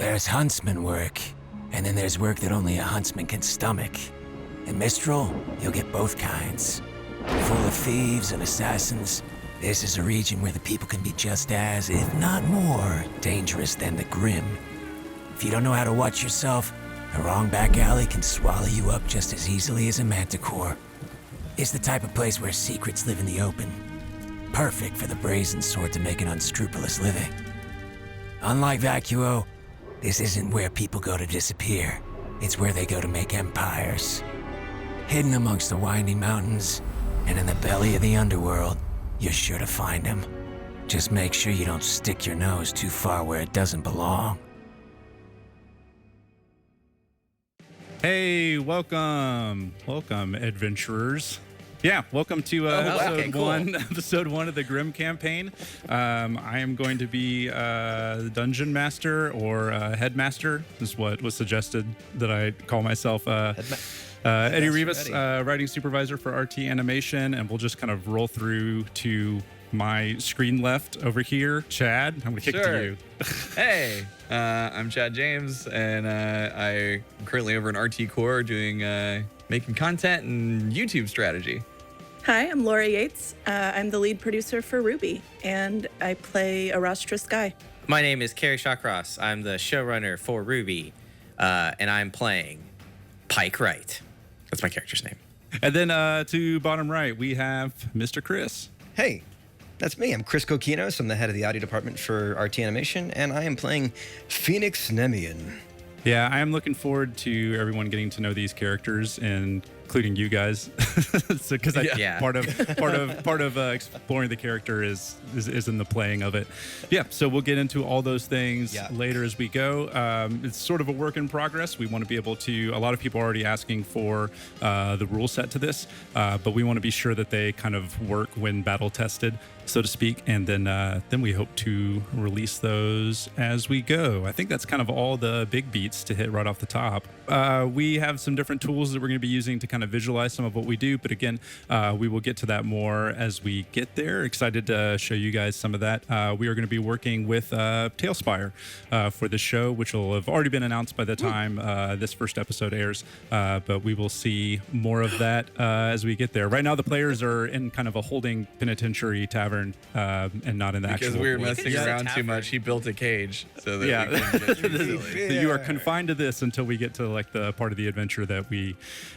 There's huntsman work, and then there's work that only a huntsman can stomach. In Mistral, you'll get both kinds. Full of thieves and assassins, this is a region where the people can be just as, if not more, dangerous than the Grimm. If you don't know how to watch yourself, a wrong back alley can swallow you up just as easily as a manticore. It's the type of place where secrets live in the open. Perfect for the brazen sort to make an unscrupulous living. Unlike Vacuo, this isn't where people go to disappear. It's where they go to make empires. Hidden amongst the winding mountains and in the belly of the underworld, you're sure to find them. Just make sure you don't stick your nose too far where it doesn't belong. Hey, welcome, adventurers. Yeah, welcome to episode one of the Grimm campaign. I am going to be the dungeon master or headmaster. Is what was suggested that I call myself. Eddie Rivas, writing supervisor for RT Animation, and we'll just kind of roll through to my screen left over here. Chad, I'm going to kick it to you. Hey, I'm Chad James, and I'm currently over in RT Core doing making content and YouTube strategy. Hi, I'm Laura Yates. I'm the lead producer for RWBY, and I play a rostrous guy. My name is Carrie Shawcross. I'm the showrunner for RWBY, and I'm playing Pike Wright. That's my character's name. And then to bottom right, we have Mr. Chris. Hey, that's me. I'm Chris Kokinos. I'm the head of the audio department for RT Animation, and I am playing Phoenix Nemian. Yeah, I am looking forward to everyone getting to know these characters, and including you guys, because part of exploring the character is in the playing of it. Yeah, so we'll get into all those things later as we go. It's sort of a work in progress. We want to be able to. A lot of people are already asking for the rule set to this, but we want to be sure that they kind of work when battle tested, so to speak, and then we hope to release those as we go. I think that's kind of all the big beats to hit right off the top. We have some different tools that we're going to be using to kind of visualize some of what we do, but again, we will get to that more as we get there. Excited to show you guys some of that. We are going to be working with Tailspire for this show, which will have already been announced by the time this first episode airs, but we will see more of that as we get there. Right now, the players are in kind of a holding penitentiary tavern and not in the actual. Because we were messing around too much, he built a cage so that we couldn't get You are confined to this until we get to like the part of the adventure that we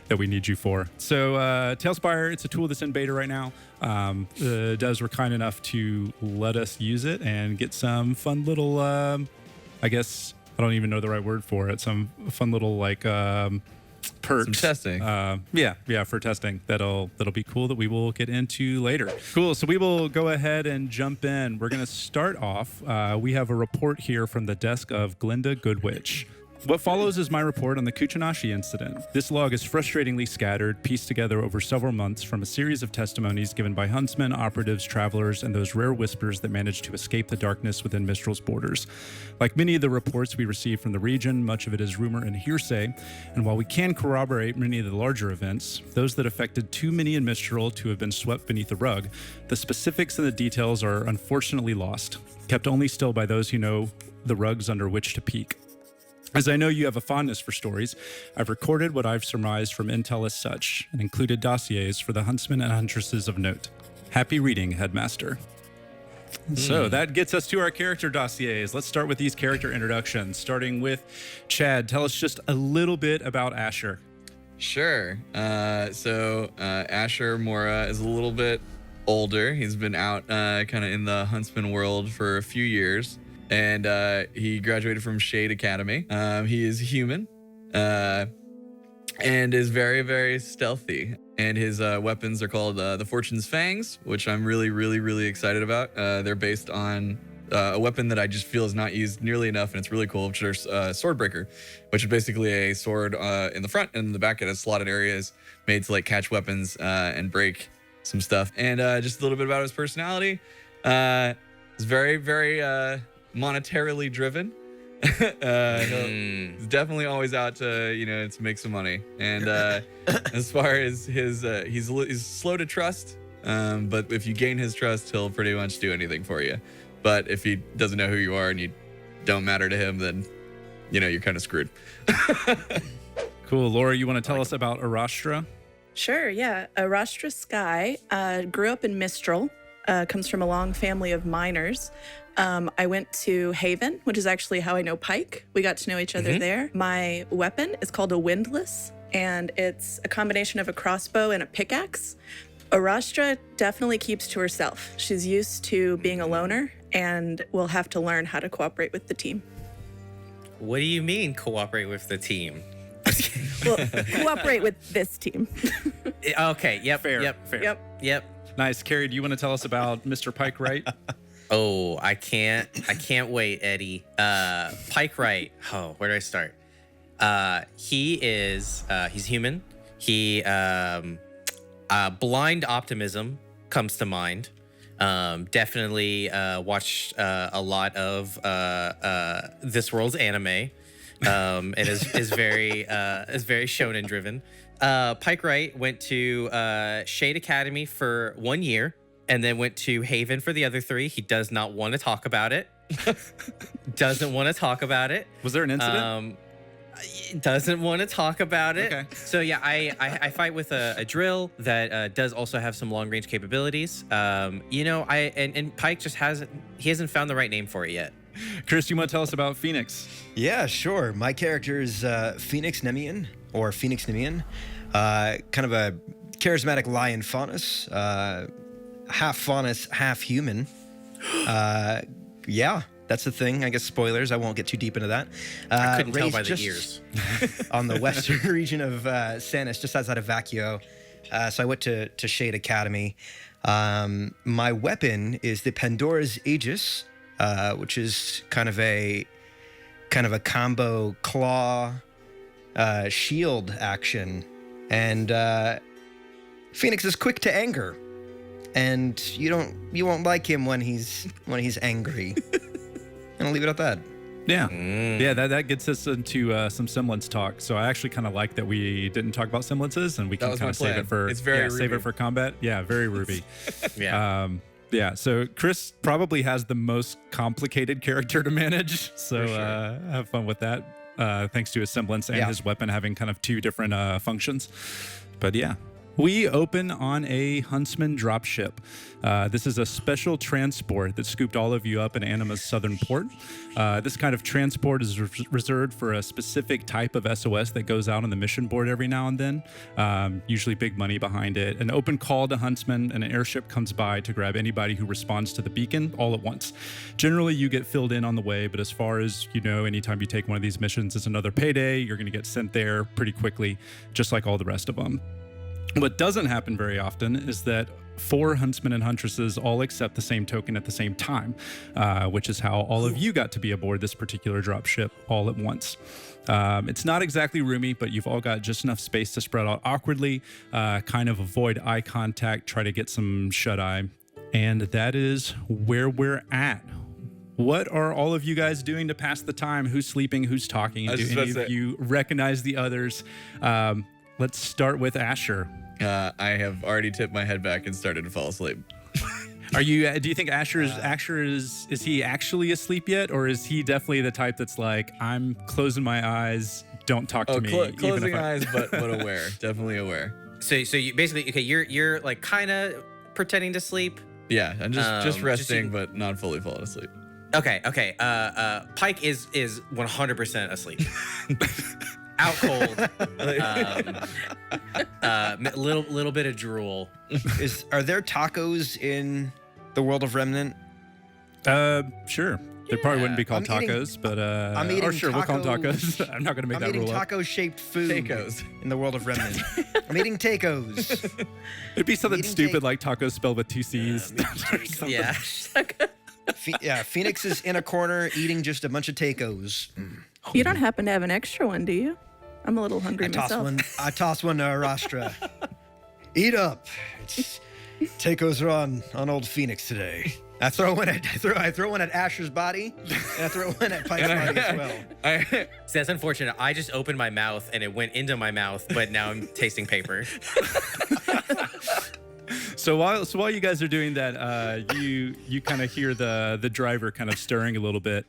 need you for. So Tailspire, it's a tool that's in beta right now. Devs were kind enough to let us use it and get some fun little, I guess I don't even know the right word for it. Some fun little like perks. Some testing. For testing. That'll be cool that we will get into later. Cool. So we will go ahead and jump in. We're going to start off. We have a report here from the desk of Glinda Goodwitch. What follows is my report on the Kuchinashi incident. This log is frustratingly scattered, pieced together over several months from a series of testimonies given by huntsmen, operatives, travelers, and those rare whispers that managed to escape the darkness within Mistral's borders. Like many of the reports we receive from the region, much of it is rumor and hearsay, and while we can corroborate many of the larger events, those that affected too many in Mistral to have been swept beneath the rug, the specifics and the details are unfortunately lost, kept only still by those who know the rugs under which to peek. As I know you have a fondness for stories, I've recorded what I've surmised from intel as such, and included dossiers for the huntsmen and huntresses of note. Happy reading, Headmaster. So that gets us to our character dossiers. Let's start with these character introductions, starting with Chad. Tell us just a little bit about Asher. Sure. So Asher Mora is a little bit older. He's been out kind of in the huntsman world for a few years. And he graduated from Shade Academy. He is human and is very, very stealthy. And his weapons are called the Fortune's Fangs, which I'm really, really, really excited about. They're based on a weapon that I just feel is not used nearly enough, and it's really cool, which is Swordbreaker, which is basically a sword in the front, and in the back it has slotted areas made to like catch weapons and break some stuff. And just a little bit about his personality. He's very, very monetarily driven. He's definitely always out to make some money. And as far as his he's slow to trust, but if you gain his trust, he'll pretty much do anything for you. But if he doesn't know who you are and you don't matter to him, then you're kind of screwed. Cool. Laura, you want to tell us about Arastra? Sure, yeah. Rastra Sky grew up in Mistral, comes from a long family of miners. I went to Haven, which is actually how I know Pike. We got to know each other there. My weapon is called a windlass, and it's a combination of a crossbow and a pickaxe. Arastra definitely keeps to herself. She's used to being a loner and will have to learn how to cooperate with the team. What do you mean cooperate with the team? Well, cooperate with this team. Okay. Yep. Fair. Yep. Yep. Nice. Carrie, do you want to tell us about Mr. Pike Wright? Oh, I can't wait, Eddie. Pike Wright. Oh, where do I start? He's human. Blind optimism comes to mind. Definitely watched a lot of this world's anime. And is very shonen driven. Pike Wright went to Shade Academy for 1 year and then went to Haven for the other 3. He does not want to talk about it. Doesn't want to talk about it. Was there an incident? Doesn't want to talk about it. Okay. So yeah, I fight with a drill that does also have some long range capabilities. And Pike just hasn't found the right name for it yet. Chris, you want to tell us about Phoenix? Yeah, sure. My character is Phoenix Nemean, or Phoenix Nemean, kind of a charismatic lion faunus, half faunus, half human. Yeah, that's the thing. I guess spoilers. I won't get too deep into that. I couldn't tell raised by the just ears. on the western region of Sanis, just outside of Vacuo. So I went to Shade Academy. My weapon is the Pandora's Aegis, which is kind of a combo claw shield action, and Phoenix is quick to anger, and you won't like him when he's angry. And I'll leave it at that. Yeah. Yeah, that gets us into some semblance talk. So I actually kind of like that we didn't talk about semblances, and we can was kind my of save plan. it for It's very save it RWBY. for combat. Yeah, very RWBY. Yeah. Yeah, so Chris probably has the most complicated character to manage. So have fun with that. Thanks to his semblance and his weapon having kind of 2 different functions. But yeah. We open on a Huntsman dropship. This is a special transport that scooped all of you up in Anima's southern port. This kind of transport is reserved for a specific type of SOS that goes out on the mission board every now and then, usually big money behind it. An open call to Huntsman, and an airship comes by to grab anybody who responds to the beacon all at once. Generally, you get filled in on the way, but as far as you know, anytime you take one of these missions, it's another payday. You're going to get sent there pretty quickly, just like all the rest of them. What doesn't happen very often is that 4 huntsmen and huntresses all accept the same token at the same time, which is how all of you got to be aboard this particular dropship all at once. It's not exactly roomy, but you've all got just enough space to spread out awkwardly, kind of avoid eye contact, try to get some shut-eye. And that is where we're at. What are all of you guys doing to pass the time? Who's sleeping? Who's talking? Do any of you recognize the others? Let's start with Asher. I have already tipped my head back and started to fall asleep. Are you? Do you think Asher is he actually asleep yet, or is he definitely the type that's like, I'm closing my eyes, don't talk to me? Closing eyes, but aware, definitely aware. So you basically, okay, you're like kind of pretending to sleep. Yeah, I'm just resting, but not fully falling asleep. Okay. Pike is 100% asleep. Out cold. Little bit of drool. Are there tacos in the world of Remnant? Sure. They probably wouldn't be called I'm eating- tacos, but I'm eating we'll call them tacos. tacos. I'm not gonna make I'm that eating rule up. taco-shaped food Tacos. in the world of Remnant. I'm eating tacos. It'd be something eating stupid tacos. like tacos spelled with 2 C's. or something. Yeah. Phoenix is in a corner eating just a bunch of tacos. You don't happen to have an extra one, do you? I'm a little hungry myself. I toss one to Arastra. Eat up. Tacos are on old Phoenix today. I throw one at Asher's body, and I throw one at Pike's body as well. So that's unfortunate. I just opened my mouth and it went into my mouth, but now I'm tasting paper. So while you guys are doing that, you kind of hear the driver kind of stirring a little bit.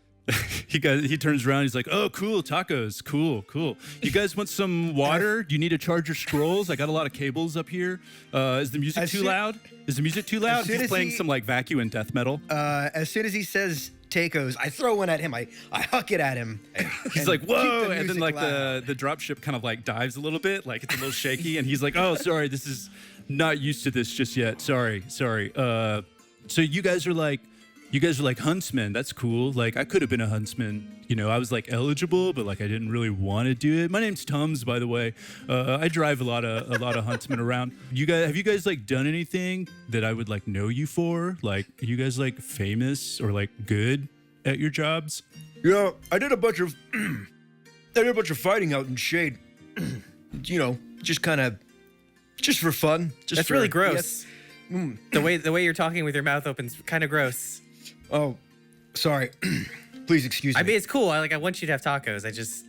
he turns around. He's like, "Oh, cool, tacos, cool. You guys want some water? Do you need to charge your scrolls? I got a lot of cables up here. Is the music too loud? Is the music too loud? He's playing some like vacuum and death metal. As soon as he says tacos, I throw one at him. I huck it at him. He's like, "Whoa!" And then like the drop ship kind of like dives a little bit, like it's a little shaky, and he's like, "Oh, sorry, this is not used to this just yet. Sorry. So you guys are like huntsmen. That's cool. Like I could have been a huntsman. I was like eligible, but like I didn't really want to do it. My name's Tums, by the way. I drive a lot of huntsmen around. Have you guys like done anything that I would like know you for? Like, are you guys like famous or like good at your jobs?" Yeah, I did a bunch of fighting out in shade. Just for fun. That's really gross. The way you're talking with your mouth open is kind of gross. Oh, sorry. Please excuse me. I mean, it's cool. I want you to have tacos. I just,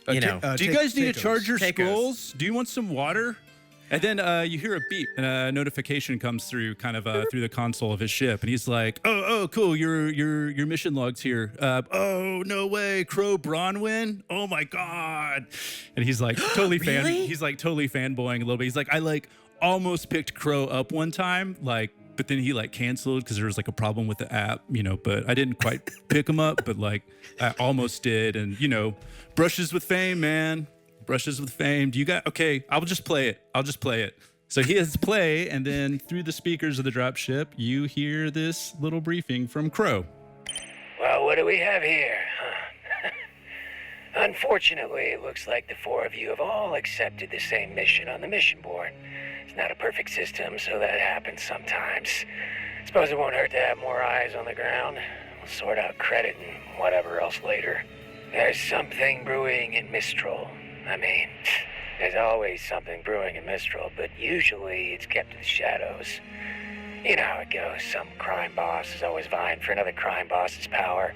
Do you guys need to charge your scrolls? Do you want some water? And then you hear a beep, and a notification comes through, kind of through the console of his ship, and he's like, "Oh, cool! Your mission log's here. Oh, no way, Crow Bronwyn! Oh my god!" And he's like totally Really? He's like totally fanboying a little bit. He's like, "I like almost picked Crow up one time, like." But then he like canceled because there was like a problem with the app, but I didn't quite pick him up, but like I almost did. And, brushes with fame, man. Brushes with fame. Okay, I'll just play it. So he hits play, and then through the speakers of the dropship, you hear this little briefing from Crow. Well, what do we have here? Unfortunately, it looks like the four of you have all accepted the same mission on the mission board. It's not a perfect system, so that happens sometimes. Suppose it won't hurt to have more eyes on the ground. We'll sort out credit and whatever else later. There's something brewing in Mistral. I mean, there's always something brewing in Mistral, but usually it's kept to the shadows. You know how it goes. Some crime boss is always vying for another crime boss's power.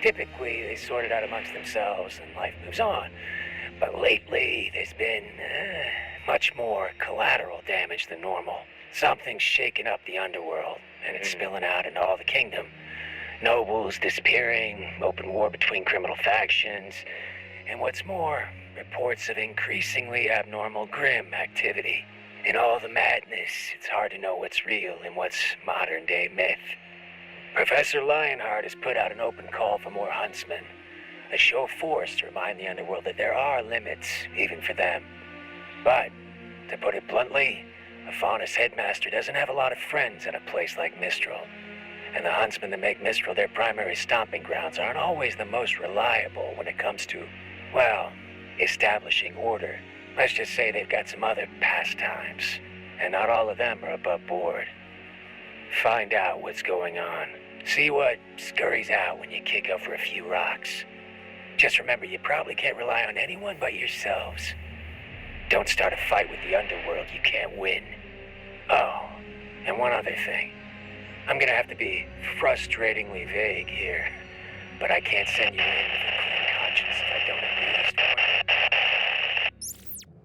Typically, they sort it out amongst themselves and life moves on. But lately, there's been much more collateral damage than normal. Something's shaking up the underworld, and it's spilling out into all the kingdom. Nobles disappearing, open war between criminal factions, and what's more, reports of increasingly abnormal Grimm activity. In all the madness, it's hard to know what's real and what's modern-day myth. Professor Lionheart has put out an open call for more huntsmen, a show of force to remind the underworld that there are limits, even for them. But, to put it bluntly, a Faunus headmaster doesn't have a lot of friends in a place like Mistral. And the huntsmen that make Mistral their primary stomping grounds aren't always the most reliable when it comes to, well, establishing order. Let's just say they've got some other pastimes, and not all of them are above board. Find out what's going on. See what scurries out when you kick over a few rocks. Just remember, you probably can't rely on anyone but yourselves. Don't start a fight with the underworld you can't win. Oh, and one other thing. I'm gonna have to be frustratingly vague here, but I can't send you in with a clean conscience if I don't at least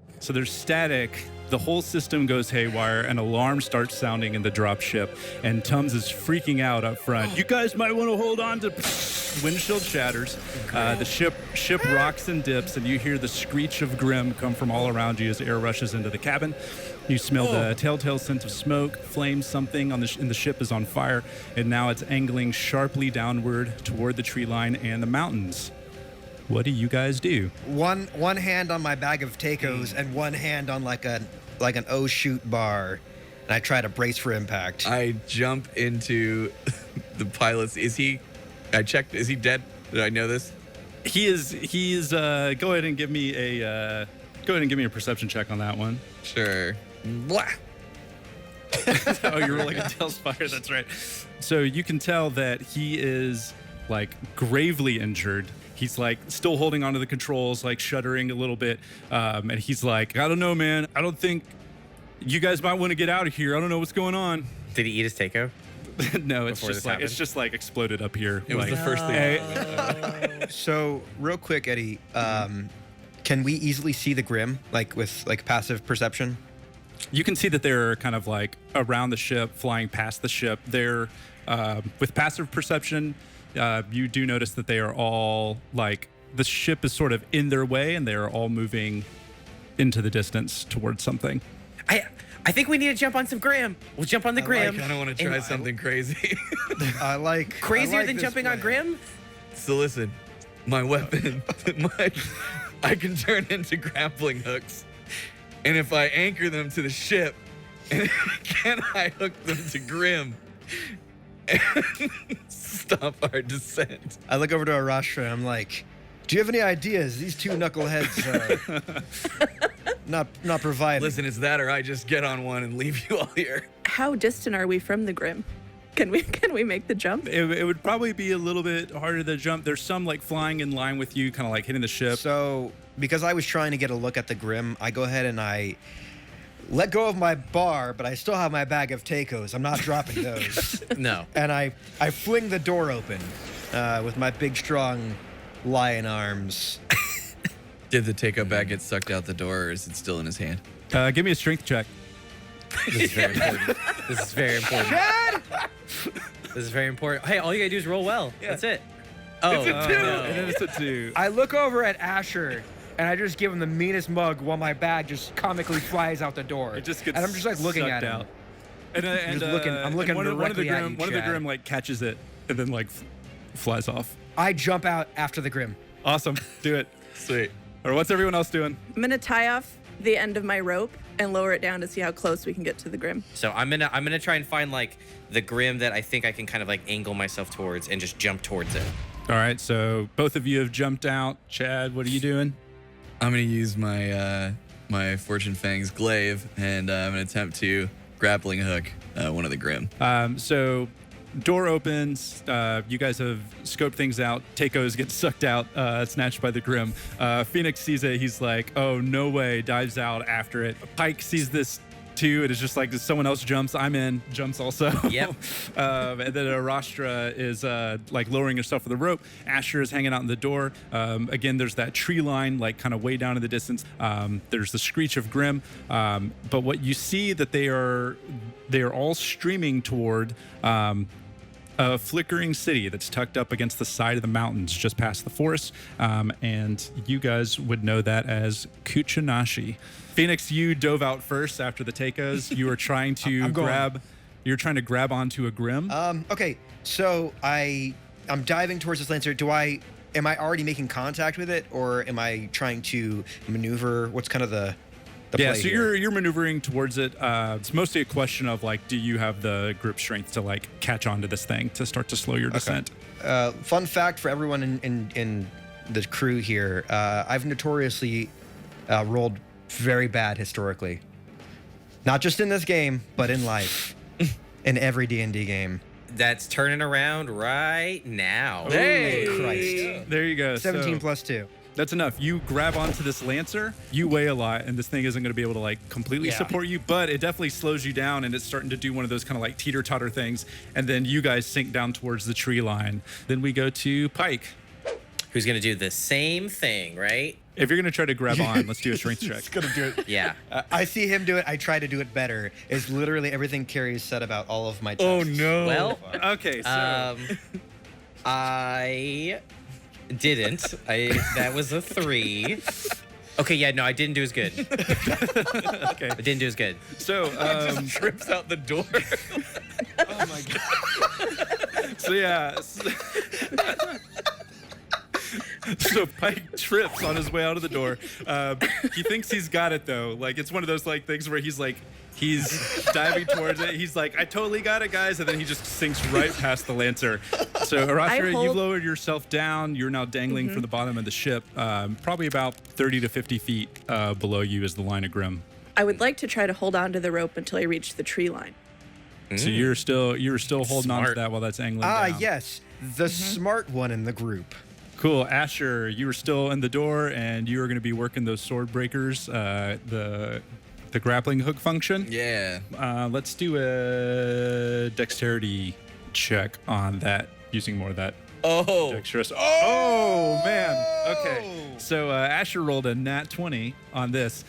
warn. So there's static. The whole system goes haywire. An alarm starts sounding in the dropship, and Tums is freaking out up front. You guys might want to hold on to. Windshield shatters. The ship rocks and dips, and you hear the screech of Grimm come from all around you as air rushes into the cabin. You smell the telltale scent of smoke. Flame something in the ship is on fire, and now it's angling sharply downward toward the tree line and the mountains. What do you guys do? One hand on my bag of tacos and one hand on like an oh shoot bar, and I try to brace for impact. I jump into the pilot's. I checked. Is he dead? Did I know this? He is. Go ahead and give me a perception check on that one. Sure. Blah. Oh, you're rolling a tail fire. That's right. So you can tell that he is like gravely injured. He's like still holding onto the controls, like shuddering a little bit. And he's like, I don't know, man. I don't think you guys might want to get out of here. I don't know what's going on. Did he eat his taco? No, it's Before just this like happened? it's just like exploded up here. It was like, the first thing. So real quick, Eddie, can we easily see the Grimm, like with like passive perception? You can see that they're kind of like around the ship, flying past the ship. They're with passive perception. you do notice that they are all like the ship is sort of in their way, and they are all moving into the distance towards something. I think we need to jump on some Grimm. We'll jump on the Grimm. I kind of want to try something crazy. Crazier than this jumping on plan. Grimm? So listen, my weapon, I can turn into grappling hooks. And if I anchor them to the ship, can I hook them to Grimm and stop our descent? I look over to Arashtra and I'm like, do you have any ideas? These two knuckleheads not providing. Listen, it's that or I just get on one and leave you all here. How distant are we from the Grimm? Can we make the jump? It would probably be a little bit harder to jump. There's some like flying in line with you, kind of like hitting the ship. So, because I was trying to get a look at the Grimm, I go ahead and I let go of my bar, but I still have my bag of tacos. I'm not dropping those. No. And I fling the door open with my big, strong lion arms. Did the take-up bag get sucked out the door, or is it still in his hand? Give me a strength check. This is very important. This is very important. This is very important. Hey, all you gotta do is roll well. That's it. Oh, It's a 2. no. And then it's a 2. I look over at Asher and I just give him the meanest mug while my bag just comically flies out the door. It just gets and I'm just like looking sucked at him. out. And Just looking- I'm looking and one of the directly at Grimm, you, one of the Chad. Grimm like catches it and then like flies off. I jump out after the Grimm. Awesome. Do it. Sweet. Or what's everyone else doing? I'm gonna tie off the end of my rope and lower it down to see how close we can get to the Grimm. So I'm gonna try and find like the Grimm that I think I can kind of like angle myself towards and just jump towards it. All right, so both of you have jumped out. Chad, what are you doing? I'm gonna use my my Fortune Fang's glaive, and I'm gonna attempt to grappling hook one of the Grimm. So door opens. You guys have scoped things out. Takos gets sucked out, snatched by the Grimm. Phoenix sees it. He's like, oh, no way. Dives out after it. Pike sees this too. It is just like someone else jumps. I'm in. Jumps also. Yep. And then Arashtra is like lowering herself with the rope. Asher is hanging out in the door. Again, there's that tree line like kind of way down in the distance. There's the screech of Grimm. But what you see that they are all streaming toward a flickering city that's tucked up against the side of the mountains just past the forest. And you guys would know that as Kuchinashi. Phoenix, you dove out first after the Takos. You were trying to I'm going. grab onto a Grimm. Okay, so I'm diving towards this lancer. Am I already making contact with it, or am I trying to maneuver? What's kind of the Yeah, play so here? you're maneuvering towards it. It's mostly a question of like, do you have the grip strength to like catch onto this thing to start to slow your descent? Fun fact for everyone in the crew here: I've notoriously rolled very bad historically, not just in this game, but in life, in every D&D game. That's turning around right now. Hey! Christ. There you go. 17 So plus 2. that's enough. You grab onto this lancer. You weigh a lot, and this thing isn't going to be able to like completely Yeah. support you, but it definitely slows you down, and it's starting to do one of those kind of like teeter-totter things. And then you guys sink down towards the tree line. Then we go to Pike. Who's gonna do the same thing, right? If you're going to try to grab on, let's do a strength check. Gonna do it. Yeah. I see him do it. I try to do it better. It's literally everything Carrie said about all of my Oh tests. no. Well, Okay, so I didn't. That was a 3. Okay, yeah, no, I didn't do as good. okay. I didn't do as good. So Trips out the door. Oh my god. So yeah. So Pike trips on his way out of the door. He thinks he's got it though. Like it's one of those like things where he's diving towards it. He's like, I totally got it, guys, and then he just sinks right past the lancer. So Arashtra, hold- you've lowered yourself down. You're now dangling from the bottom of the ship. Probably about 30 to 50 feet below you is the line of Grimm. I would like to try to hold on to the rope until I reach the tree line. So you're still holding on to Smart. that while that's angling Ah, down. yes. The smart one in the group. Cool. Asher, you were still in the door, and you were going to be working those sword breakers, the grappling hook function. Yeah. Let's do a dexterity check on that, using more of that Oh. dexterous. Oh, man. Okay. So Asher rolled a nat 20 on this.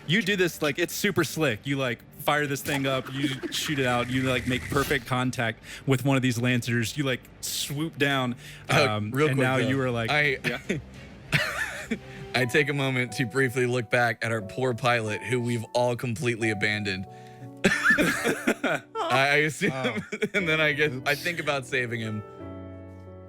You do this like it's super slick. You like fire this thing up. You shoot it out. You like make perfect contact with one of these lancers. You like swoop down. Real and quick, now though, you were like, I take a moment to briefly look back at our poor pilot, who we've all completely abandoned. I assume, and then I think about saving him,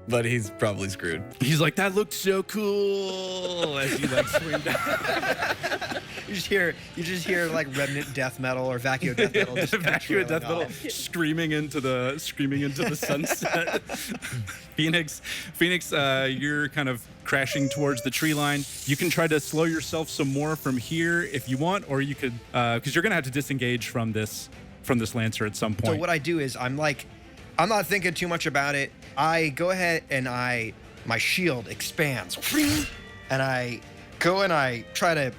but he's probably screwed. he's like, that looked so cool as you like swing down. You just hear like remnant death metal or vacuo death metal. Just kinda Vacuum death trailing metal off. screaming into the sunset. Phoenix, you're kind of crashing towards the tree line. You can try to slow yourself some more from here if you want, or you could, because you're gonna have to disengage from this lancer at some point. So what I do is I'm not thinking too much about it. I go ahead and my shield expands, and I go and I try to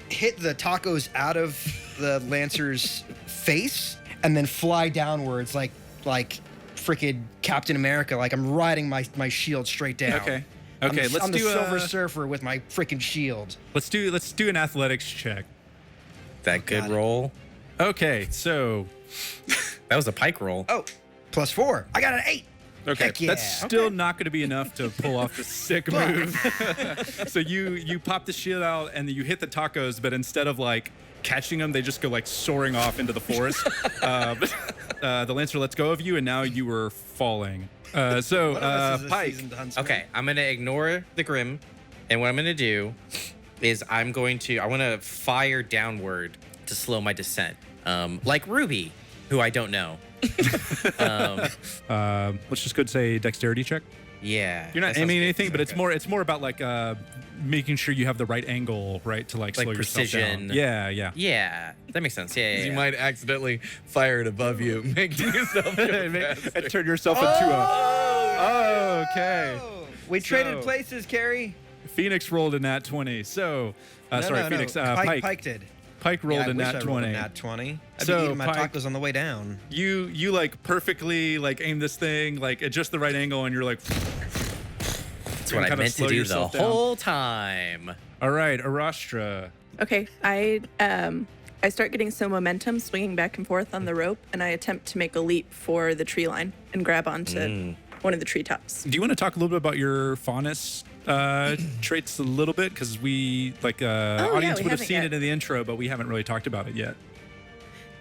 hit the tacos out of the lancer's face, and then fly downwards like freaking Captain America. Like I'm riding my shield straight down. Okay. I'm Let's the do Silver Surfer with my freaking shield. Let's do an athletics check. That good got it. roll. Okay, so That was a pike roll. Oh, +4. I got an 8. okay, Heck yeah. that's still not going to be enough to pull off the sick move. So you pop the shield out and you hit the tacos, but instead of like catching them, they just go like soaring off into the forest. The lancer lets go of you, and now you were falling. One of us is a Pike. seasoned huntsman. Okay, I'm gonna ignore the Grimm, and what I'm gonna do is I want to fire downward to slow my descent, like RWBY, who I don't know. Let's just go say dexterity check. Yeah, You're not that sounds aiming good. anything, but Okay. it's more about like making sure you have the right angle, right, to like slow yourself precision. down. Yeah. Yeah, that makes sense. Yeah. You might accidentally fire it above you, making yourself go And faster. turn yourself into a. Okay. We traded So- places, Carrie. Phoenix rolled a nat 20. So, sorry, No. Phoenix. Pike, Pike did. rolled Yeah, I a wish nat I rolled 20. a nat 20. I'd So, be eating my Pike- tacos on the way down. You like perfectly like aim this thing, like at just the right angle, and you're like. That's what I meant to do the whole time. All right, Arastra. Okay, I start getting some momentum, swinging back and forth on the rope, and I attempt to make a leap for the tree line and grab onto one of the treetops. Do you want to talk a little bit about your faunus traits a little bit? Because we audience we would have haven't seen yet. it in the intro, but we haven't really talked about it yet.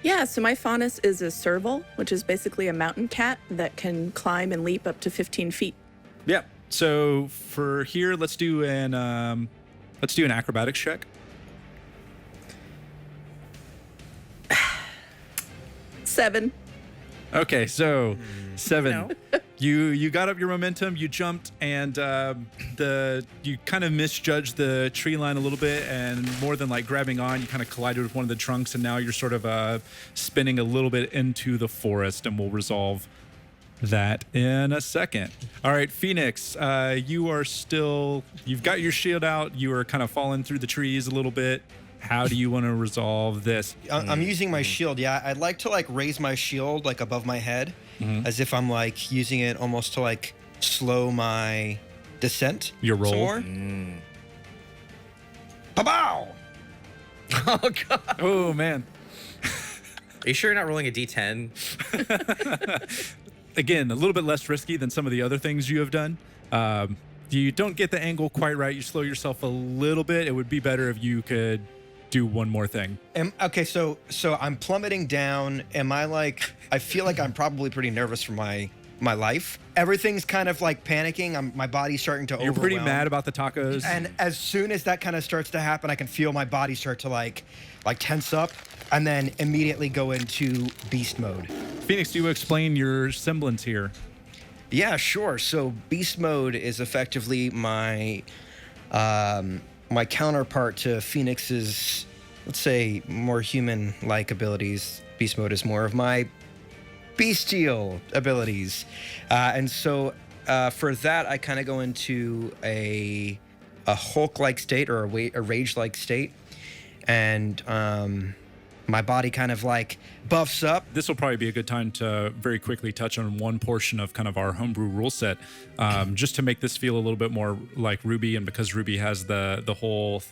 Yeah, so my faunus is a serval, which is basically a mountain cat that can climb and leap up to 15 feet. Yeah. So for here, let's do an acrobatics check. 7. Okay, so 7. No. You got up your momentum, you jumped, and you kind of misjudged the tree line a little bit, and more than like grabbing on, you kind of collided with one of the trunks, and now you're sort of spinning a little bit into the forest, and we'll resolve that in a second. All right, Phoenix, you've got your shield out, you are kind of falling through the trees a little bit. How do you want to resolve this? I'm using my shield. Yeah, I'd like to like raise my shield like above my head, as if I'm like using it almost to like slow my descent. Your roll? Some more. Pow! Oh God! Oh man. Are you sure you're not rolling a d10? Again, a little bit less risky than some of the other things you have done. You don't get the angle quite right. You slow yourself a little bit. It would be better if you could do one more thing. Okay, so I'm plummeting down. Am I like? I feel like I'm probably pretty nervous for my life. Everything's kind of like panicking. My body's starting to You're pretty overwhelm. mad about the tacos. And as soon as that kind of starts to happen, I can feel my body start to like tense up, and then immediately go into beast mode. Phoenix, do you explain your semblance here? Yeah, sure. So beast mode is effectively my my counterpart to Phoenix's, let's say, more human-like abilities. Beast mode is more of my bestial abilities, and so for that, I kind of go into a Hulk-like state or a rage-like state, and my body kind of like buffs up. This will probably be a good time to very quickly touch on one portion of kind of our homebrew rule set, just to make this feel a little bit more like RWBY, and because RWBY has the whole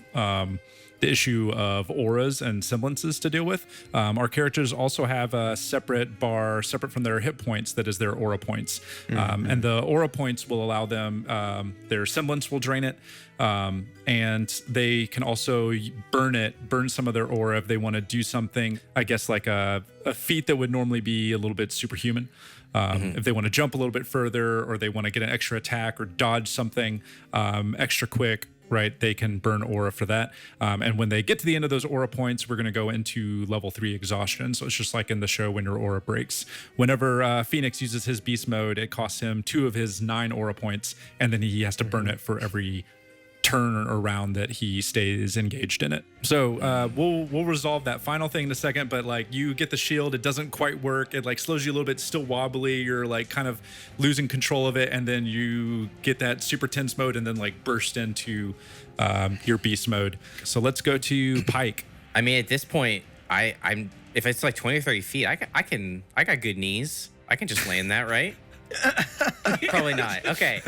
the issue of auras and semblances to deal with. Our characters also have a separate bar, separate from their hit points, that is their aura points. And the aura points will allow them, their semblance will drain it. And they can also burn some of their aura if they want to do something, I guess, like a feat that would normally be a little bit superhuman. If they want to jump a little bit further, or they want to get an extra attack or dodge something extra quick, right? They can burn aura for that. And when they get to the end of those aura points, we're going to go into level 3 exhaustion. So it's just like in the show when your aura breaks. Whenever Phoenix uses his beast mode, it costs him 2 of his 9 aura points, and then he has to burn it for every turn or round that he stays engaged in it. So we'll resolve that final thing in a second, but like you get the shield, it doesn't quite work. It like slows you a little bit, it's still wobbly. You're like kind of losing control of it, and then you get that super tense mode and then like burst into your beast mode. So let's go to Pike. I mean, at this point, I'm if it's like 20 or 30 feet, I got good knees. I can just land that, right? Probably not. Okay.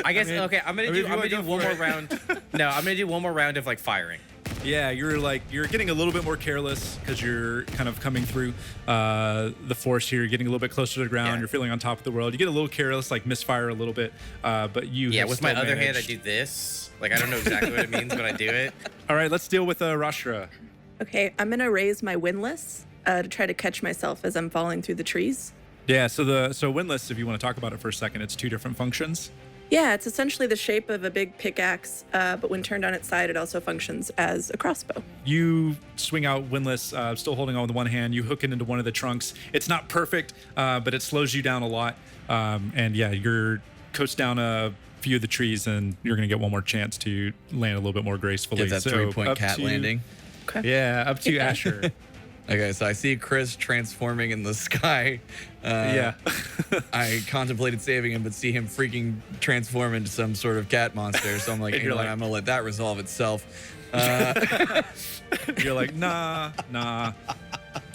I guess. Okay. I'm gonna do one more round. No, I'm gonna do one more round of like firing. Yeah, you're getting a little bit more careless because you're kind of coming through the force here. You're getting a little bit closer to the ground. Yeah. You're feeling on top of the world. You get a little careless, like misfire a little bit. But you Yeah. have With my still other hand, I managed. do this. Like I don't know exactly what it means, but I do it. All right, let's deal with Rashtra. Okay, I'm gonna raise my windlass to try to catch myself as I'm falling through the trees. Yeah, so windlass, if you want to talk about it for a second, it's 2 different functions. Yeah, it's essentially the shape of a big pickaxe, but when turned on its side, it also functions as a crossbow. You swing out windlass, still holding on with one hand. You hook it into one of the trunks. It's not perfect, but it slows you down a lot. And yeah, you're coast down a few of the trees, and you're going to get one more chance to land a little bit more gracefully. Get that So 3-point up cat to- landing. Okay. Yeah, up to Asher. Okay, so I see Chris transforming in the sky. Yeah. I contemplated saving him, but see him freaking transform into some sort of cat monster. So I'm like, And you you're know what, like- I'm gonna let that resolve itself. You're like, nah.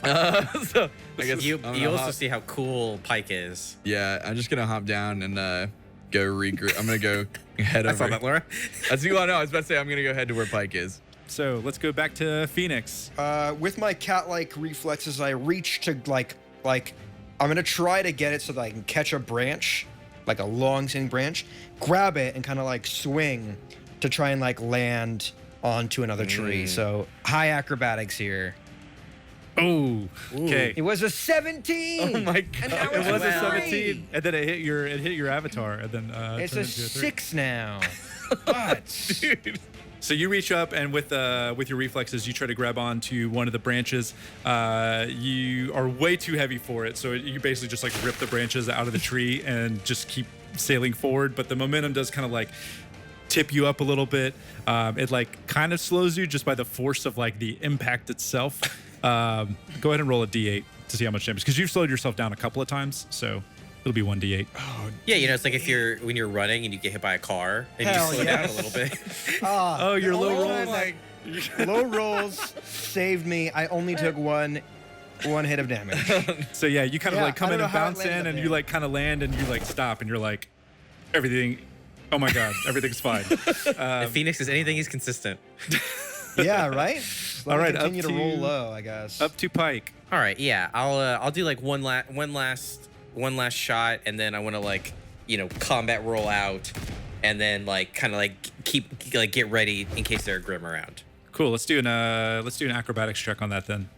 So I guess You I'm gonna also hop- see how cool Pike is. Yeah, I'm just gonna hop down and go regroup. I'm gonna go head I over. saw that, Laura. That's you. No, I was about to say I'm gonna go head to where Pike is. So let's go back to Phoenix. With my cat-like reflexes, I reach to like I'm gonna try to get it so that I can catch a branch, like a long sitting branch, grab it and kind of like swing to try and like land onto another tree. So high acrobatics here. Oh, okay. It was a 17. Oh my god! And now It was a Wow. 17, and then it hit your avatar, and then It's turned a into 3. 6 now. What? Dude. So you reach up, and with your reflexes, you try to grab onto one of the branches. You are way too heavy for it, so you basically just like rip the branches out of the tree and just keep sailing forward. But the momentum does kind of like tip you up a little bit. It like kind of slows you just by the force of like the impact itself. Go ahead and roll a d8 to see how much damage, because you've slowed yourself down a couple of times, so it'll be 1d8. Yeah, you know, it's like when you're running and you get hit by a car and you Hell slow down a yes. little bit. Oh, your low only rolls. time low rolls saved me. I only took one hit of damage. So yeah, you kind of Yeah, like come I in don't and know how it bounce landed in, up and there. you like kind of land, and you like stop, and you're like, everything. Oh my god, everything's fine. If Phoenix is anything, he's consistent. Yeah, right? All right, continue up to roll to- low, I guess. Up to Pike. All right, yeah, I'll do like one last shot, and then I want to like, you know, combat roll out, and then like kind of like get ready in case there are Grimm around. Cool. Let's do an acrobatics check on that then.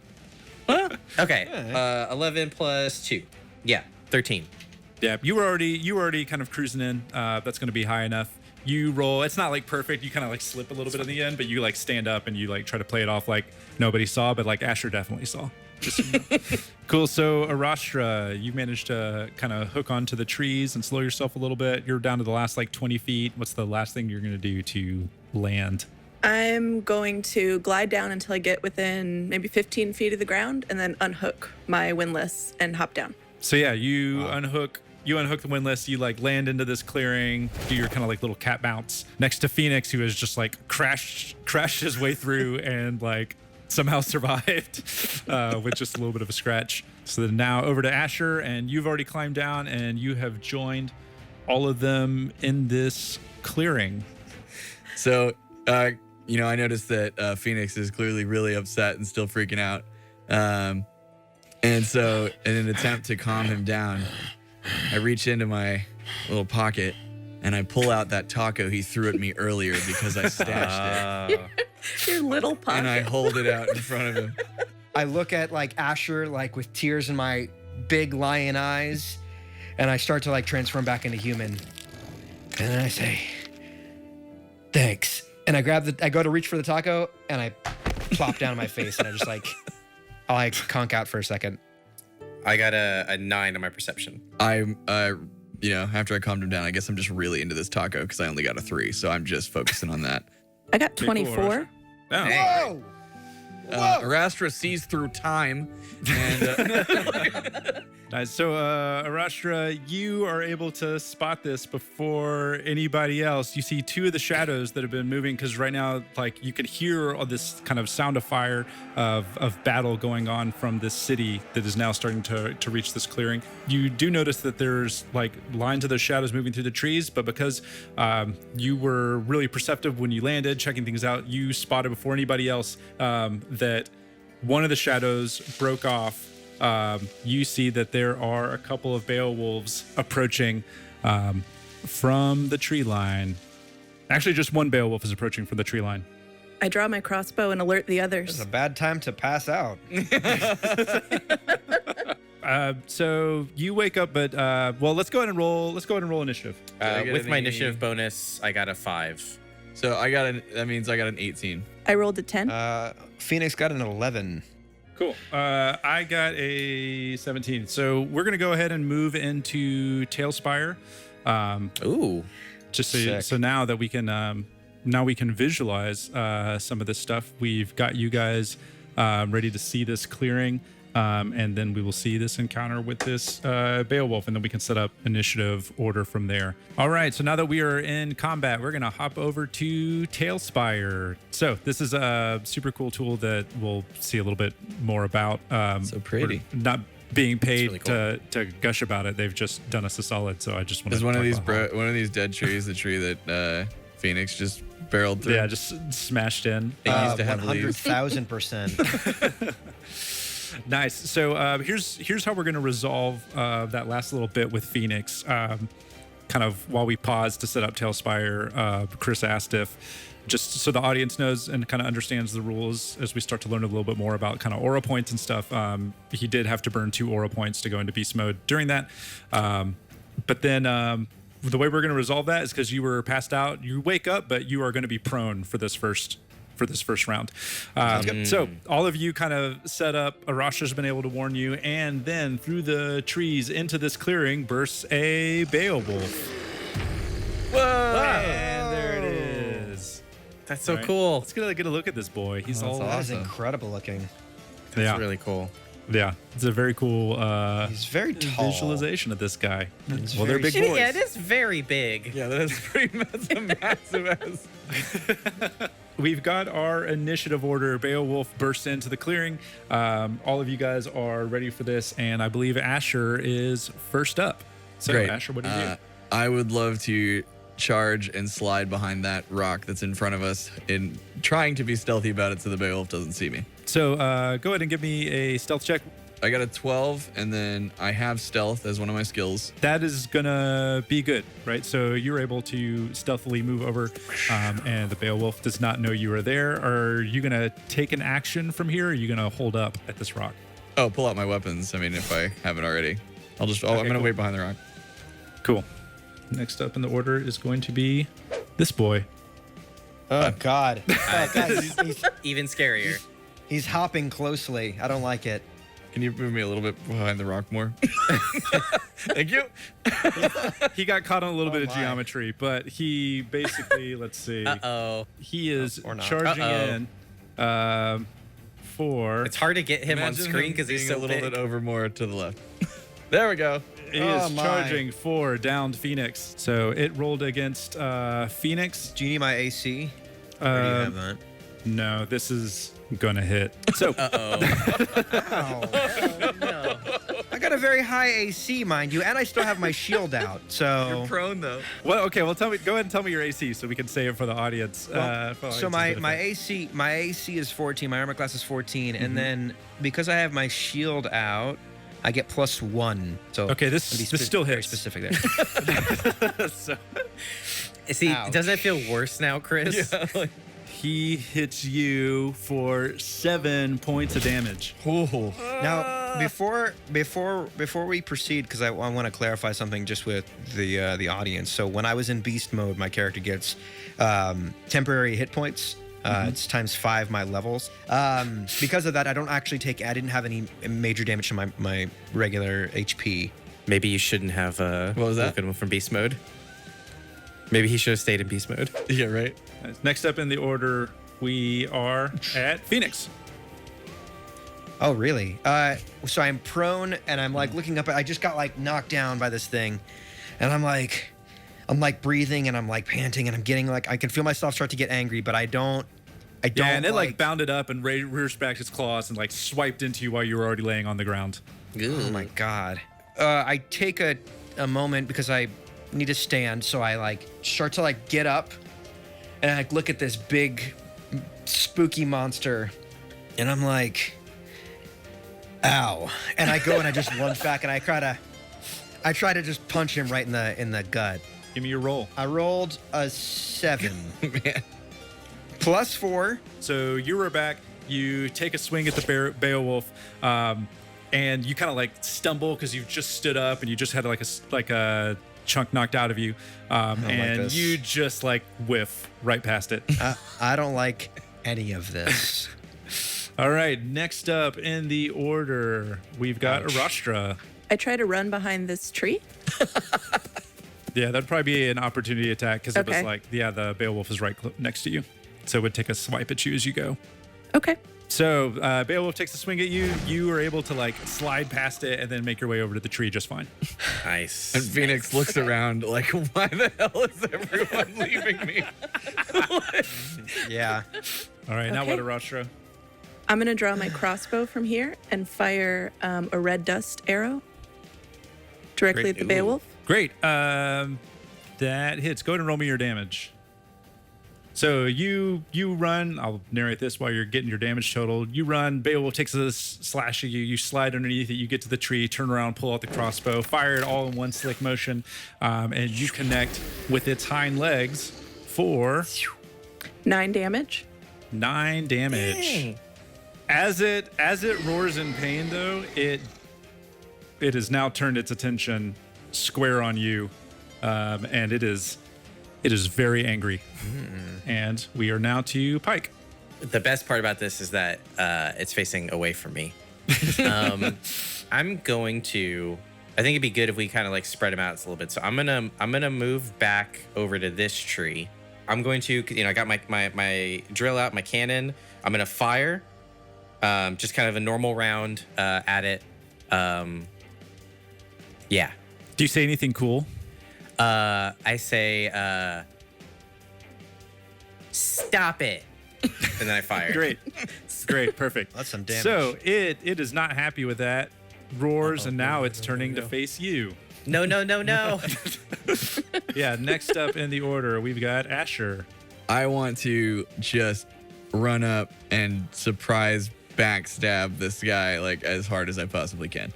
Okay, 11 plus 2. Yeah, 13. Yeah, you were already kind of cruising in. That's going to be high enough. You roll. It's not like perfect. You kind of like slip a little bit in the end, but you like stand up and you like try to play it off like nobody saw, but like Asher definitely saw. Just so you know. Cool. So Arashtra, you managed to kind of hook onto the trees and slow yourself a little bit. You're down to the last like 20 feet. What's the last thing you're going to do to land? I'm going to glide down until I get within maybe 15 feet of the ground and then unhook my windlass and hop down. So yeah, you unhook the windlass, you like land into this clearing, do your kind of like little cat bounce next to Phoenix, who has just like crashed his way through and like somehow survived with just a little bit of a scratch. So then now over to Asher, and you've already climbed down and you have joined all of them in this clearing. So I noticed that Phoenix is clearly really upset and still freaking out. And so, in an attempt to calm him down, I reach into my little pocket and I pull out that taco he threw at me earlier because I stashed it. Your little pocket. And I hold it out in front of him. I look at like Asher, like with tears in my big lion eyes, and I start to like transform back into human. And then I say, thanks. And I go to reach for the taco, and I plop down on my face, and I just like, I like conk out for a second. I got a 9 on my perception. After I calmed him down, I guess I'm just really into this taco because I only got a 3, so I'm just focusing on that. I got 24. Oh. Whoa! Arastra sees through time, and Nice. So, Arastra, you are able to spot this before anybody else. You see 2 of the shadows that have been moving because right now, like, you can hear all this kind of sound of fire, of battle going on from this city that is now starting to reach this clearing. You do notice that there's like lines of those shadows moving through the trees, but because you were really perceptive when you landed, checking things out, you spotted before anybody else that one of the shadows broke off. You see that there are a couple of Beowulfs approaching from the tree line. Actually, just one Beowulf is approaching from the tree line. I draw my crossbow and alert the It's others. a bad time to pass out. So you wake up, but let's go ahead and roll. Let's go ahead and roll initiative. I get With my any- initiative bonus, I got a 5. so that means I got an 18. I rolled a 10. Phoenix got an 11. Cool. I got a 17. So we're gonna go ahead and move into Tailspire. Ooh. Just Sick. so now that we can visualize some of this stuff. We've got you guys ready to see this clearing, and then we will see this encounter with this Beowulf, and then we can set up initiative order from there. All right, so now that we are in combat, we're gonna hop over to Tailspire. So this is a super cool tool that we'll see a little bit more about. So pretty. We're not being paid really cool. to gush about it. They've just done us a solid, so I just want Is to one of these about how- one of these dead trees the tree that Phoenix just barreled through? Yeah, just smashed in. It used to have leaves. 100,000%. Nice. So here's how we're going to resolve that last little bit with Phoenix. Kind of while we pause to set up Tailspire, Chris asked if, just so the audience knows and kind of understands the rules as we start to learn a little bit more about kind of aura points and stuff. He did have to burn 2 aura points to go into beast mode during that. But then the way we're going to resolve that is because you were passed out. You wake up, but you are going to be prone for this first round. So all of you kind of set up. Arasha's been able to warn you, and then through the trees into this clearing bursts a Beowulf. Whoa! And there it is. That's so Right. cool. Let's get a look at this boy. He's all That is Awesome. incredible looking. That's yeah, really cool. yeah. It's a very cool He's very tall. visualization of this guy. He's Well, they're very big boys. Yeah, it is very big. Yeah, that is pretty massive ass. We've got our initiative order. Beowulf bursts into the clearing. All of you guys are ready for this, and I believe Asher is first up. So, Great. Asher, what do you do? I would love to charge and slide behind that rock that's in front of us in trying to be stealthy about it so the Beowulf doesn't see me. So, go ahead and give me a stealth check. I got a 12, and then I have stealth as one of my skills. That is gonna be good, right? So you're able to stealthily move over, and the Beowulf does not know you are there. Are you gonna take an action from here? Or are you gonna hold up at this rock? Oh, pull out my weapons. I mean, if I haven't already. I'm gonna cool. wait behind the rock. Cool. Next up in the order is going to be this boy. Oh, God. Oh, God. Even scarier. He's hopping closely. I don't like it. Can you move me a little bit behind the rock more? Thank you. He got caught on a little bit of my. geometry, but he basically, let's see, Uh-oh. he is Or not. charging Uh-oh. in for. It's hard to get him on Imagine screen him because he's being so a little big. bit over more to the left. There we go. He Oh, is my. charging for downed Phoenix. So it rolled against Phoenix. Do you need my AC? Or do you have that? No, this is gonna hit. So Ow. No. I got a very high AC, mind you, and I still have my shield out. So You're prone though. Well, okay. Well, go ahead and tell me your AC so we can say it for the audience. So my AC is 14. My armor class is 14, and then because I have my shield out, I get +1. So Okay, this still very hits. specific there. So, See, Ouch. doesn't that feel worse now, Chris? Yeah, like, he hits you for 7 points of damage. Now, before we proceed, because I want to clarify something just with the audience. So when I was in beast mode, my character gets temporary hit points. It's ×5 my levels. Because of that, I didn't have any major damage to my regular HP. Maybe you shouldn't have What was that? woken from beast mode. Maybe he should have stayed in beast mode. yeah, right. Next up in the order, we are at Phoenix. Oh, really? So I'm prone and I'm like looking up. I just got like knocked down by this thing, and I'm like breathing and I'm like panting and I'm getting like I can feel myself start to get angry, but I don't. Yeah, and it like bounded up and reared back its claws and like swiped into you while you were already laying on the ground. Oh my god. I take a moment because I need to stand, so I like start to like get up and I like look at this big spooky monster and I'm like, ow. And I go and I just lunge back and I try to just punch him right in the gut. Give me your roll. I rolled a 7. Man. +4. So you were back. You take a swing at the Beowulf, and you kind of like stumble because you've just stood up and you just had like a chunk knocked out of you, and this. you just like whiff right past it. I don't like any of this. All right, next up in the order, we've got Arastra. I try to run behind this tree. Yeah, that'd probably be an opportunity attack because it was Okay. like, yeah, the Beowulf is right next to you. So it would take a swipe at you as you go. Okay. So Beowulf takes a swing at you. You are able to like slide past it and then make your way over to the tree just fine. Nice. And Phoenix looks around like, why the hell is everyone leaving me? Yeah. All right, now Okay. what, Arastra? I'm going to draw my crossbow from here and fire a red dust arrow directly Great. at the Beowulf. Great. That hits. Go ahead and roll me your damage. So you run. I'll narrate this while you're getting your damage total. You run. Beowulf takes a slash at you. You slide underneath it. You get to the tree. Turn around. Pull out the crossbow. Fire it all in one slick motion, and you connect with its hind legs for 9 damage. 9 damage. As it roars in pain, though, it has now turned its attention square on you, and it is very angry. And we are now to Pike. The best part about this is that it's facing away from me. I'm going to. I think it'd be good if we kind of like spread them out a little bit. So I'm gonna move back over to this tree. I'm going to, I got my drill out, my cannon. I'm gonna fire, just kind of a normal round at it. Yeah. Do you say anything cool? I say, stop it. And then I fire. Great. Perfect. That's some damage. So it is not happy with that. Roars, and now it's turning to face you. No. Yeah, next up in the order, we've got Asher. I want to just run up and surprise backstab this guy like as hard as I possibly can.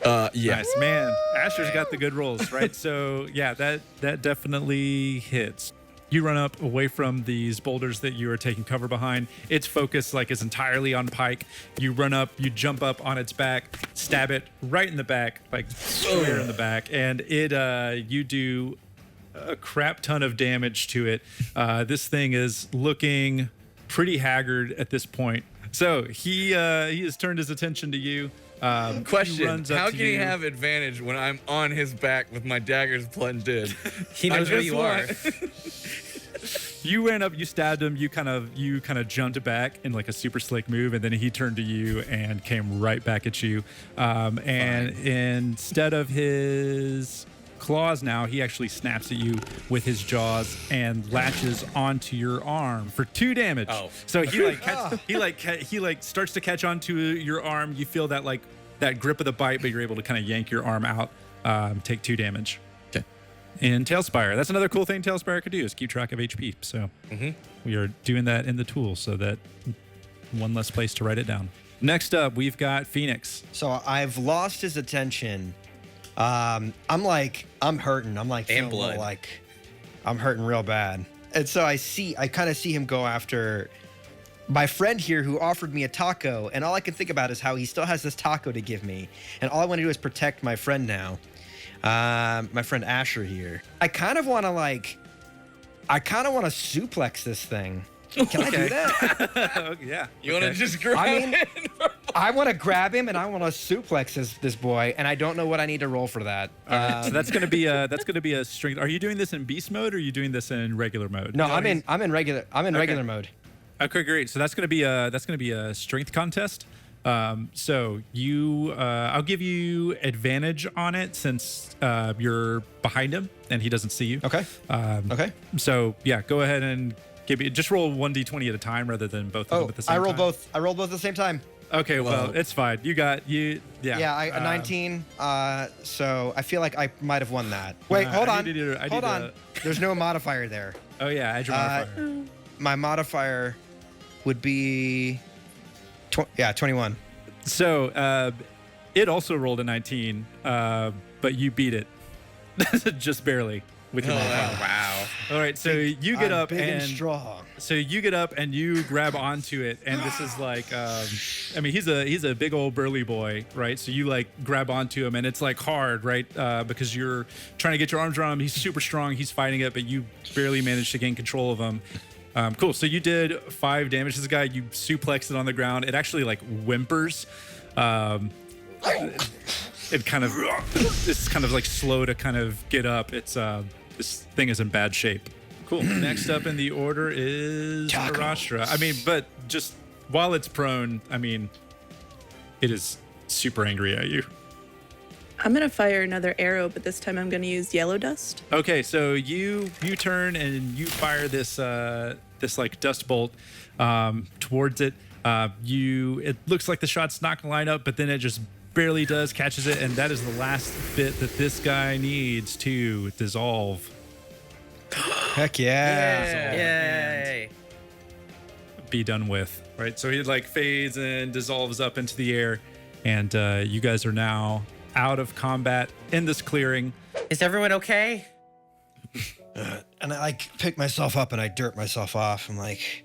Yeah. Nice, man. Asher's got the good rolls, right? So yeah, that definitely hits. You run up away from these boulders that you are taking cover behind. Its focus is entirely on Pike. You run up, you jump up on its back, stab it right in the back, like square in the back, and you do a crap ton of damage to it. This thing is looking pretty haggard at this point. So he has turned his attention to you. He Question: runs up how to can he you. have advantage when I'm on his back with my daggers plunged in? He knows where just you are. You ran up, you stabbed him, you kind of jumped back in like a super slick move, and then he turned to you and came right back at you. And instead of his claws now, he actually snaps at you with his jaws and latches onto your arm for 2 damage. Oh. So he starts to catch onto your arm. You feel that that grip of the bite, but you're able to kind of yank your arm out, take 2 damage. Okay. And Tailspire. That's another cool thing Tailspire could do is keep track of HP. So we are doing that in the tool so that one less place to write it down. Next up, we've got Phoenix. So I've lost his attention. I'm hurting. I'm like, And feeling a little blood. like, I'm hurting real bad. And so I kind of see him go after my friend here who offered me a taco. And all I can think about is how he still has this taco to give me. And all I want to do is protect my friend now. My friend Asher here. I kind of want to suplex this thing. Can I do that? Yeah. You want to just grab I mean, it? I want to grab him and I want to suplex this boy, and I don't know what I need to roll for that. So that's gonna be a strength. Are you doing this in beast mode or are you doing this in regular mode? No, I'm in regular mode. Okay, great. So that's gonna be a strength contest. So I'll give you advantage on it since you're behind him and he doesn't see you. Okay. Okay. So yeah, go ahead and just roll 1d20 at a time rather than both of them at the same time. I roll both at the same time. Okay, well, it's fine. Yeah. Yeah, 19. So I feel like I might have won that. Wait, hold on. Hold on. There's no modifier there. Oh yeah, add your modifier. My modifier would be 21. So it also rolled a 19, but you beat it just barely with your modifier. Wow. All right, so you get up big and and strong. so you get up and you grab onto it, and this is like, I mean, he's a big old burly boy, right? So you like grab onto him, and it's like hard, right? Because you're trying to get your arms around him. He's super strong. He's fighting it, but you barely managed to gain control of him. Cool. So you did 5 damage to this guy. You suplex it on the ground. It actually like whimpers. It's kind of like slow to kind of get up. This thing is in bad shape. Cool. Next up in the order is Arashtra. I mean, but just while it's prone, I mean, it is super angry at you. I'm gonna fire another arrow, but this time I'm gonna use yellow dust. Okay, so you turn and you fire this like dust bolt towards it. It looks like the shot's not gonna line up, but then it just barely does, catches it, and that is the last bit that this guy needs to dissolve. Heck yeah. Yay. Be done with, right? So he like fades and dissolves up into the air, and you guys are now out of combat in this clearing. Is everyone okay? And I like pick myself up and I dirt myself off. I'm like,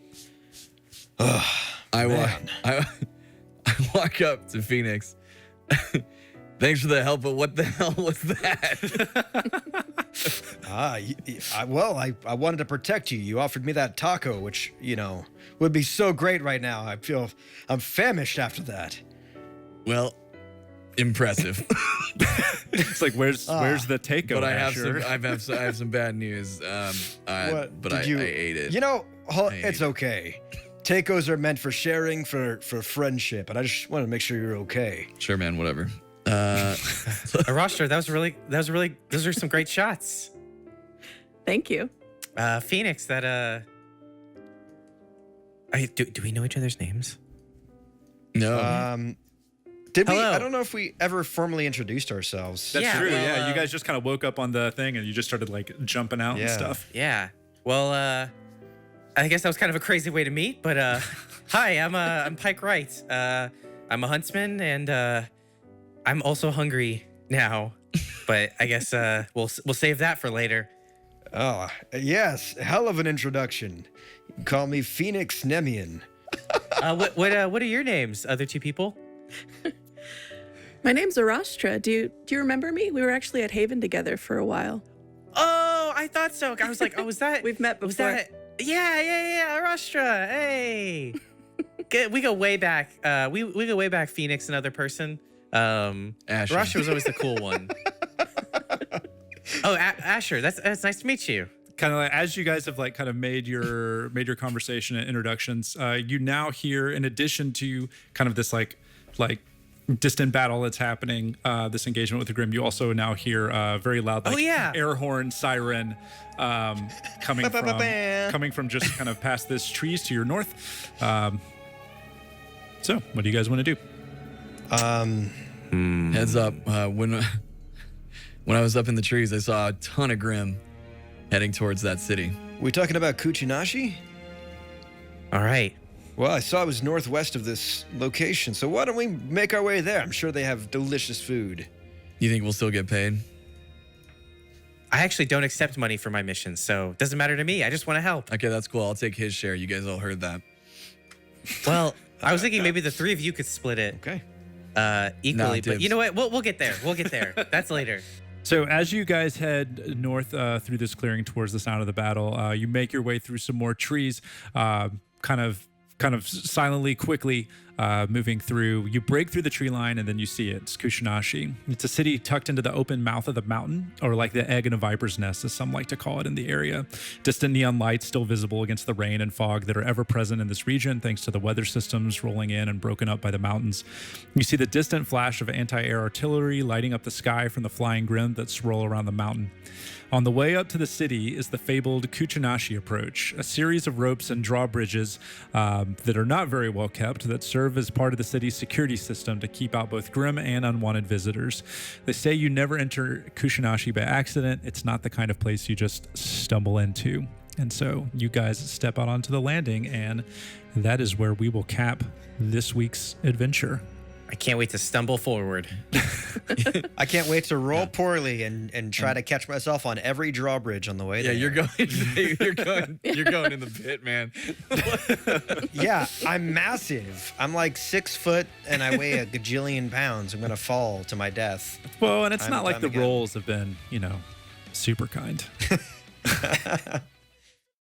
I walk up to Phoenix. Thanks for the help, but what the hell was that? I wanted to protect you. You offered me that taco, which, would be so great right now. I feel I'm famished after that. Well, impressive. It's like, where's the takeout? But I have some bad news. I ate it. It's okay. Tacos are meant for sharing, for friendship, and I just want to make sure you're okay. Sure, man. Whatever. Arashtra, those are some great shots. Thank you. Phoenix, do we know each other's names? No. Did we? Hello. I don't know if we ever formally introduced ourselves. That's Yeah, true. well, Yeah, you guys just kind of woke up on the thing and you just started like jumping out and Yeah. stuff. Yeah. Well, I guess that was kind of a crazy way to meet, but hi, I'm Pike Wright. I'm a huntsman, and I'm also hungry now. But I guess we'll save that for later. Oh, yes. Hell of an introduction. You can call me Phoenix Nemian. What are your names, other two people? My name's Arashtra. Do you remember me? We were actually at Haven together for a while. Oh, I thought so. I was like, oh, was that? We've met Was before. that? Yeah, Arashtra. Hey. We go way back. We go way back. Phoenix, another person. Asher. Arashtra was always the cool one. Oh, Asher. That's nice to meet you. Kind of like, as you guys have like kind of made your conversation and introductions, you now hear, in addition to kind of this like distant battle that's happening, this engagement with the Grimm, you also now hear a very loud air horn siren coming from just kind of past this trees to your north. So what do you guys want to do? Heads up, when I was up in the trees, I saw a ton of Grimm heading towards that city. We talking about Kuchinashi? All right. Well, I saw it was northwest of this location, so why don't we make our way there? I'm sure they have delicious food. You think we'll still get paid? I actually don't accept money for my missions, so it doesn't matter to me. I just want to help. Okay, that's cool. I'll take his share. You guys all heard that. Well, I was thinking maybe the three of you could split it Okay. equally, but dibs. you know what? We'll get there. We'll get there. That's later. So as you guys head north through this clearing towards the sound of the battle, you make your way through some more trees, kind of silently, quickly moving through. You break through the tree line and then you see it. It's Kuchinashi. It's a city tucked into the open mouth of the mountain, or like the egg in a viper's nest, as some like to call it in the area. Distant neon lights still visible against the rain and fog that are ever present in this region, thanks to the weather systems rolling in and broken up by the mountains. You see the distant flash of anti-air artillery lighting up the sky from the flying Grimm that swirl around the mountain. On the way up to the city is the fabled Kuchinashi approach, a series of ropes and drawbridges that are not very well kept that serve as part of the city's security system to keep out both Grimm and unwanted visitors. They say you never enter Kuchinashi by accident. It's not the kind of place you just stumble into. And so you guys step out onto the landing, and that is where we will cap this week's adventure. I can't wait to stumble forward. I can't wait to roll poorly and try to catch myself on every drawbridge on the way Yeah, there. you're going in the pit, man. Yeah, I'm massive. I'm like 6 foot and I weigh a gajillion pounds. I'm going to fall to my death. Well, and it's Time not and like time the again. rolls have been, super kind.